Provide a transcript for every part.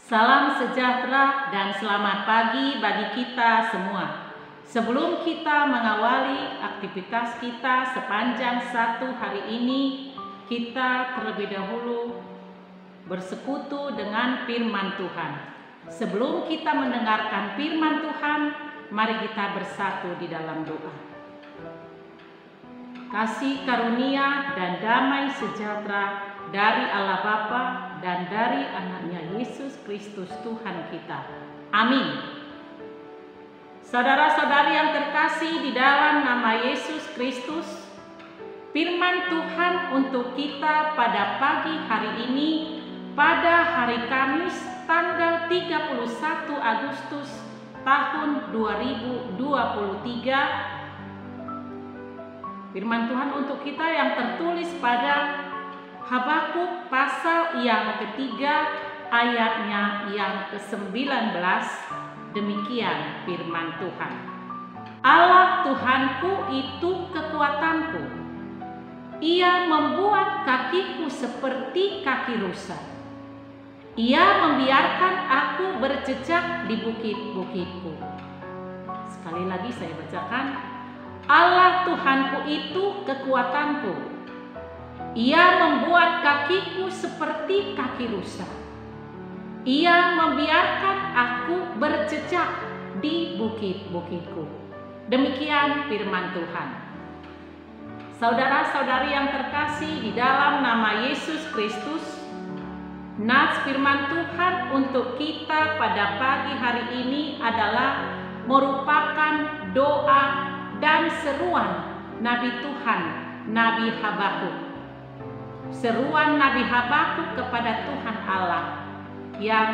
Salam sejahtera dan selamat pagi bagi kita semua. Sebelum kita mengawali aktivitas kita sepanjang satu hari ini, kita terlebih dahulu bersekutu dengan firman Tuhan. Sebelum kita mendengarkan firman Tuhan, mari kita bersatu di dalam doa. Kasih karunia dan damai sejahtera dari Allah Bapa dan dari anaknya Yesus Kristus Tuhan kita. Amin. Saudara-saudari yang terkasih di dalam nama Yesus Kristus, firman Tuhan untuk kita pada pagi hari ini, pada hari Kamis tanggal 31 Agustus tahun 2023. Firman Tuhan untuk kita yang tertulis pada Habakuk pasal yang ketiga ayatnya yang ke-19. Demikian firman Tuhan. Allah Tuhanku itu kekuatanku. Ia membuat kakiku seperti kaki rusa. Ia membiarkan aku berjejak di bukit-bukitku. Sekali lagi saya bacakan. Allah Tuhanku itu kekuatanku. Ia membuat kakiku seperti kaki rusa. Ia membiarkan aku berjejak di bukit-bukitku. Demikian firman Tuhan. Saudara-saudari yang terkasih di dalam nama Yesus Kristus, nats firman Tuhan untuk kita pada pagi hari ini adalah merupakan doa dan seruan Nabi Tuhan, Nabi Habakuk. Seruan Nabi Habakuk kepada Tuhan Allah yang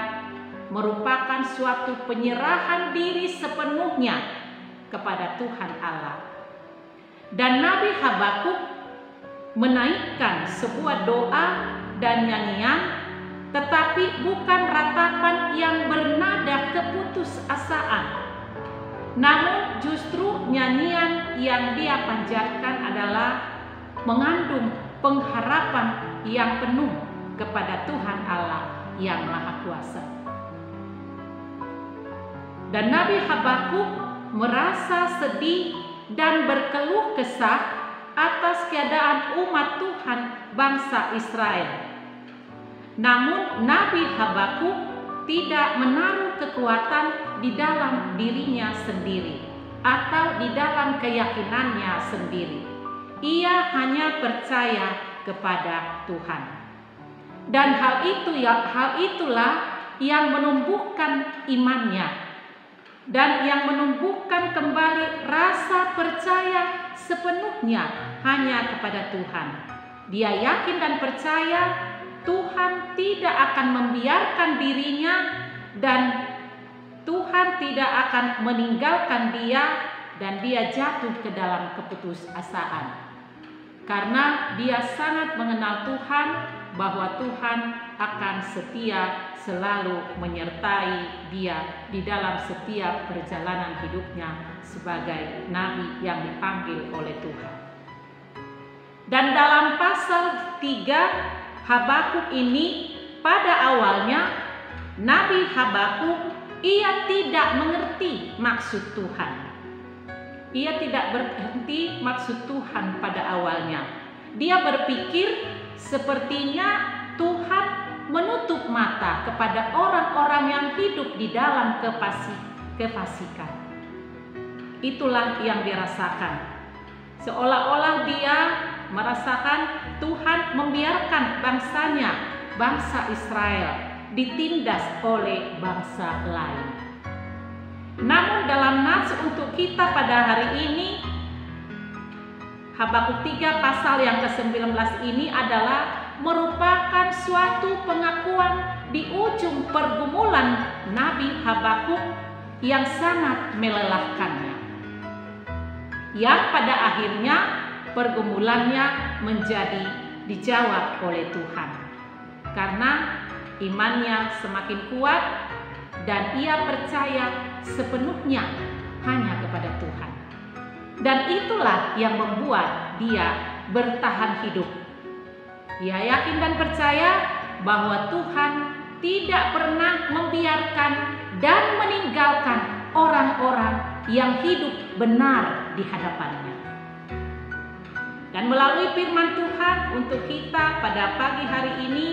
merupakan suatu penyerahan diri sepenuhnya kepada Tuhan Allah. Dan Nabi Habakuk menaikkan sebuah doa dan nyanyian, tetapi bukan ratapan yang bernada keputusasaan. Namun justru nyanyian yang dia panjatkan adalah mengandung pengharapan yang penuh kepada Tuhan Allah yang Maha Kuasa. Dan Nabi Habakuk merasa sedih dan berkeluh kesah atas keadaan umat Tuhan bangsa Israel. Namun Nabi Habakuk tidak menaruh kekuatan di dalam dirinya sendiri atau di dalam keyakinannya sendiri. Ia hanya percaya kepada Tuhan. Dan hal itulah yang menumbuhkan imannya dan yang menumbuhkan kembali rasa percaya sepenuhnya hanya kepada Tuhan. Dia yakin dan percaya Tuhan tidak akan membiarkan dirinya dan Tuhan tidak akan meninggalkan dia dan dia jatuh ke dalam keputusasaan. Karena dia sangat mengenal Tuhan, bahwa Tuhan akan setia selalu menyertai dia di dalam setiap perjalanan hidupnya sebagai nabi yang dipanggil oleh Tuhan. Dan dalam pasal 3 Habakuk ini, pada awalnya Nabi Habakuk ia tidak mengerti maksud Tuhan. Ia tidak berhenti maksud Tuhan pada awalnya. Dia berpikir sepertinya Tuhan menutup mata kepada orang-orang yang hidup di dalam kefasikan. Itulah yang dirasakan. Seolah-olah dia merasakan Tuhan membiarkan bangsanya, bangsa Israel, ditindas oleh bangsa lain. Namun dalam nats untuk kita pada hari ini, Habakuk 3 pasal yang ke-19 ini adalah merupakan suatu pengakuan di ujung pergumulan Nabi Habakuk yang sangat melelahkannya. Yang pada akhirnya pergumulannya menjadi dijawab oleh Tuhan. Karena imannya semakin kuat dan ia percaya sepenuhnya hanya kepada Tuhan. Dan itulah yang membuat dia bertahan hidup. Dia yakin dan percaya bahwa Tuhan tidak pernah membiarkan dan meninggalkan orang-orang yang hidup benar di hadapannya. Dan melalui firman Tuhan untuk kita pada pagi hari ini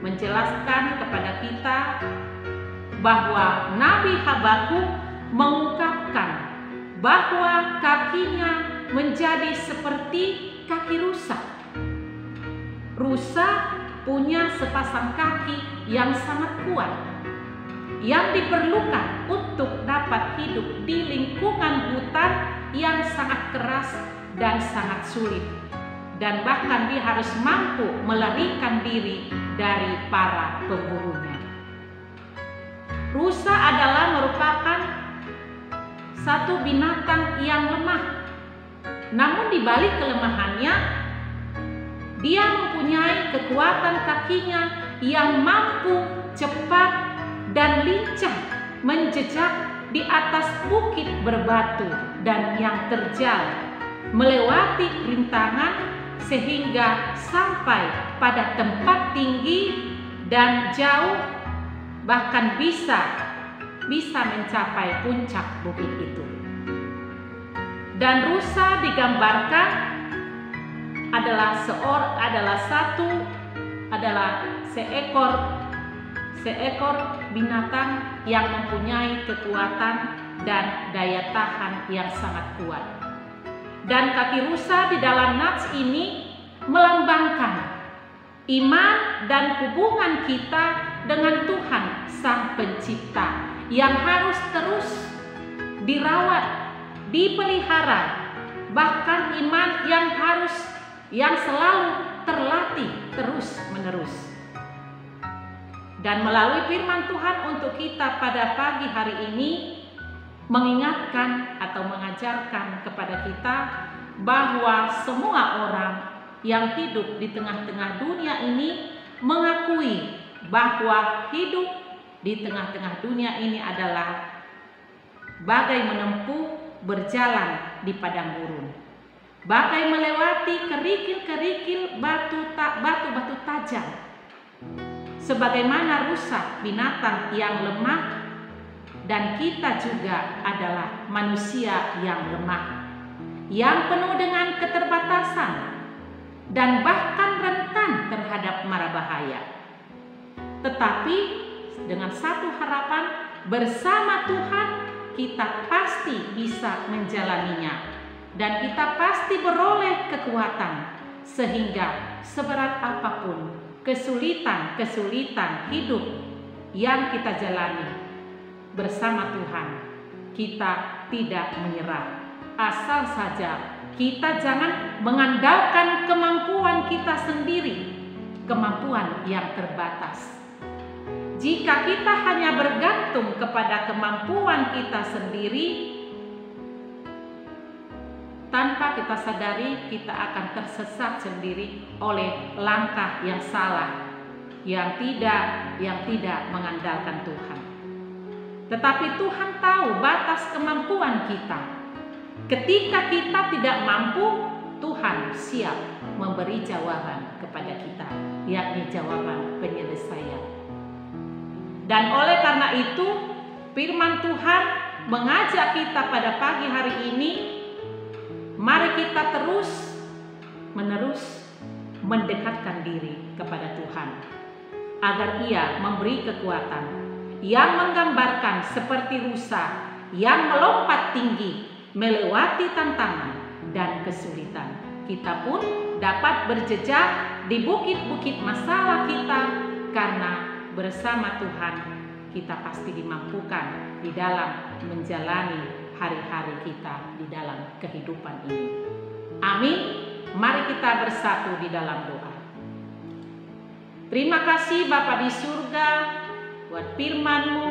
menjelaskan kepada kita bahwa Nabi Habakuk mengungkapkan bahwa kakinya menjadi seperti kaki rusa. Rusa punya sepasang kaki yang sangat kuat, yang diperlukan untuk dapat hidup di lingkungan hutan yang sangat keras dan sangat sulit. Dan bahkan dia harus mampu melarikan diri dari para pemburunya. Rusa adalah merupakan satu binatang yang lemah. Namun di balik kelemahannya, dia mempunyai kekuatan kakinya yang mampu cepat dan lincah menjejak di atas bukit berbatu dan yang terjal, melewati rintangan sehingga sampai pada tempat tinggi dan jauh, bahkan bisa mencapai puncak bukit itu. Dan rusa digambarkan adalah seekor binatang yang mempunyai kekuatan dan daya tahan yang sangat kuat. Dan kaki rusa di dalam nats ini melambangkan iman dan hubungan kita dengan Tuhan Sang Pencipta yang harus terus dirawat, dipelihara, bahkan iman yang selalu terlatih terus-menerus. Dan melalui firman Tuhan untuk kita pada pagi hari ini mengingatkan atau mengajarkan kepada kita bahwa semua orang yang hidup di tengah-tengah dunia ini mengakui bahwa hidup di tengah-tengah dunia ini adalah bagai menempuh berjalan di padang gurun. Bagai melewati kerikil-kerikil batu-batu tajam. Sebagaimana rusa binatang yang lemah, dan kita juga adalah manusia yang lemah, yang penuh dengan keterbatasan dan bahkan rentan terhadap mara bahaya. Tetapi dengan satu harapan, bersama Tuhan kita pasti bisa menjalaninya. Dan kita pasti beroleh kekuatan sehingga seberat apapun kesulitan hidup yang kita jalani bersama Tuhan, kita tidak menyerah. Asal saja kita jangan mengandalkan kemampuan kita sendiri, kemampuan yang terbatas. Jika kita hanya bergantung kepada kemampuan kita sendiri, tanpa kita sadari kita akan tersesat sendiri oleh langkah yang salah, yang tidak mengandalkan Tuhan. Tetapi Tuhan tahu batas kemampuan kita. Ketika kita tidak mampu, Tuhan siap memberi jawaban kepada kita, yakni jawaban penyelesaian. Dan oleh karena itu, firman Tuhan mengajak kita pada pagi hari ini, mari kita terus-menerus mendekatkan diri kepada Tuhan, agar Ia memberi kekuatan yang menggambarkan seperti rusa yang melompat tinggi, melewati tantangan dan kesulitan. Kita pun dapat berjejak di bukit-bukit masalah kita, karena bersama Tuhan kita pasti dimampukan di dalam menjalani hari-hari kita di dalam kehidupan ini. Amin. Mari kita bersatu di dalam doa. Terima kasih Bapa di surga buat firman-Mu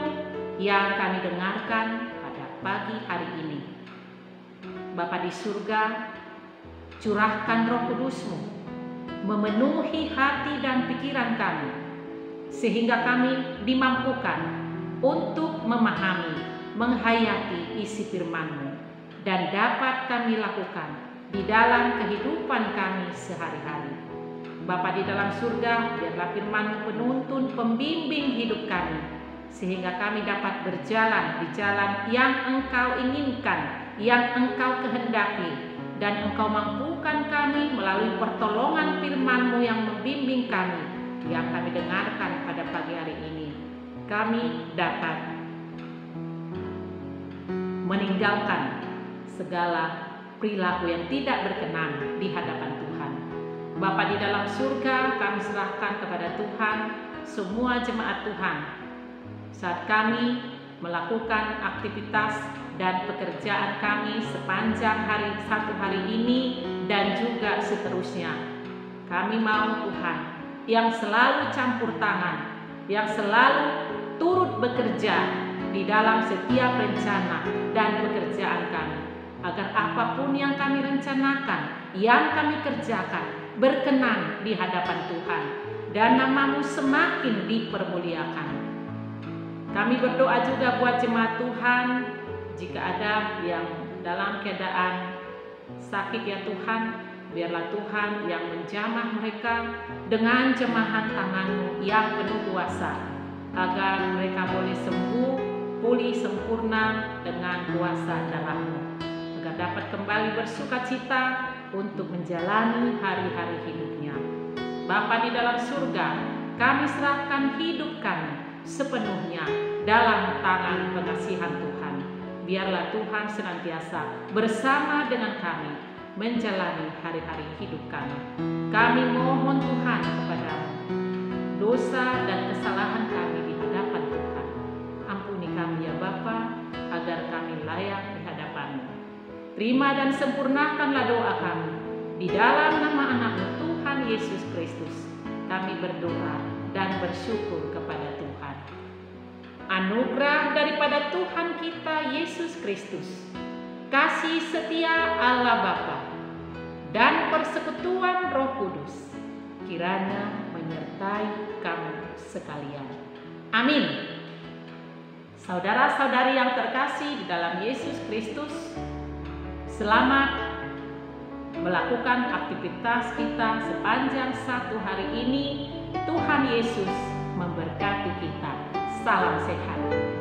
yang kami dengarkan pada pagi hari ini. Bapa di surga, curahkan Roh Kudus-Mu memenuhi hati dan pikiran kami, sehingga kami dimampukan untuk memahami, menghayati isi firman-Mu, dan dapat kami lakukan di dalam kehidupan kami sehari-hari. Bapa di dalam surga, biarlah firman-Mu penuntun pembimbing hidup kami, sehingga kami dapat berjalan di jalan yang Engkau inginkan, yang Engkau kehendaki, dan Engkau mampukan kami melalui pertolongan firman-Mu yang membimbing kami, yang kami dengarkan pada pagi hari ini. Kami dapat meninggalkan segala perilaku yang tidak berkenan di hadapan Tuhan. Bapa di dalam surga, kami serahkan kepada Tuhan semua jemaat Tuhan saat kami melakukan aktivitas dan pekerjaan kami sepanjang satu hari ini dan juga seterusnya. Kami mau Tuhan yang selalu campur tangan, yang selalu turut bekerja di dalam setiap rencana dan pekerjaan kami, agar apapun yang kami rencanakan, yang kami kerjakan, berkenan di hadapan Tuhan, dan nama-Mu semakin dipermuliakan. Kami berdoa juga buat jemaat Tuhan, jika ada yang dalam keadaan sakit ya Tuhan, biarlah Tuhan yang menjamah mereka dengan jemahan tangan-Mu yang penuh kuasa, agar mereka boleh sembuh, pulih sempurna dengan kuasa darah-Mu, agar dapat kembali bersukacita untuk menjalani hari-hari hidupnya. Bapa di dalam surga, kami serahkan hidup kami sepenuhnya dalam tangan pengasihan Tuhan. Biarlah Tuhan senantiasa bersama dengan kami menjalani hari-hari hidup kami. Kami mohon Tuhan kepada-Mu dosa dan kesalahan kami di hadapan Tuhan. Ampuni kami ya Bapa, agar kami layak di hadapan-Mu. Terima dan sempurnakanlah doa kami. Di dalam nama anak-Mu Tuhan Yesus Kristus, kami berdoa dan bersyukur kepada Tuhan. Anugerah daripada Tuhan kita Yesus Kristus, kasih setia Allah Bapa, dan persekutuan Roh Kudus, kiranya menyertai kamu sekalian. Amin. Saudara-saudari yang terkasih di dalam Yesus Kristus, selamat melakukan aktivitas kita sepanjang satu hari ini. Tuhan Yesus memberkati kita. Salam sehat.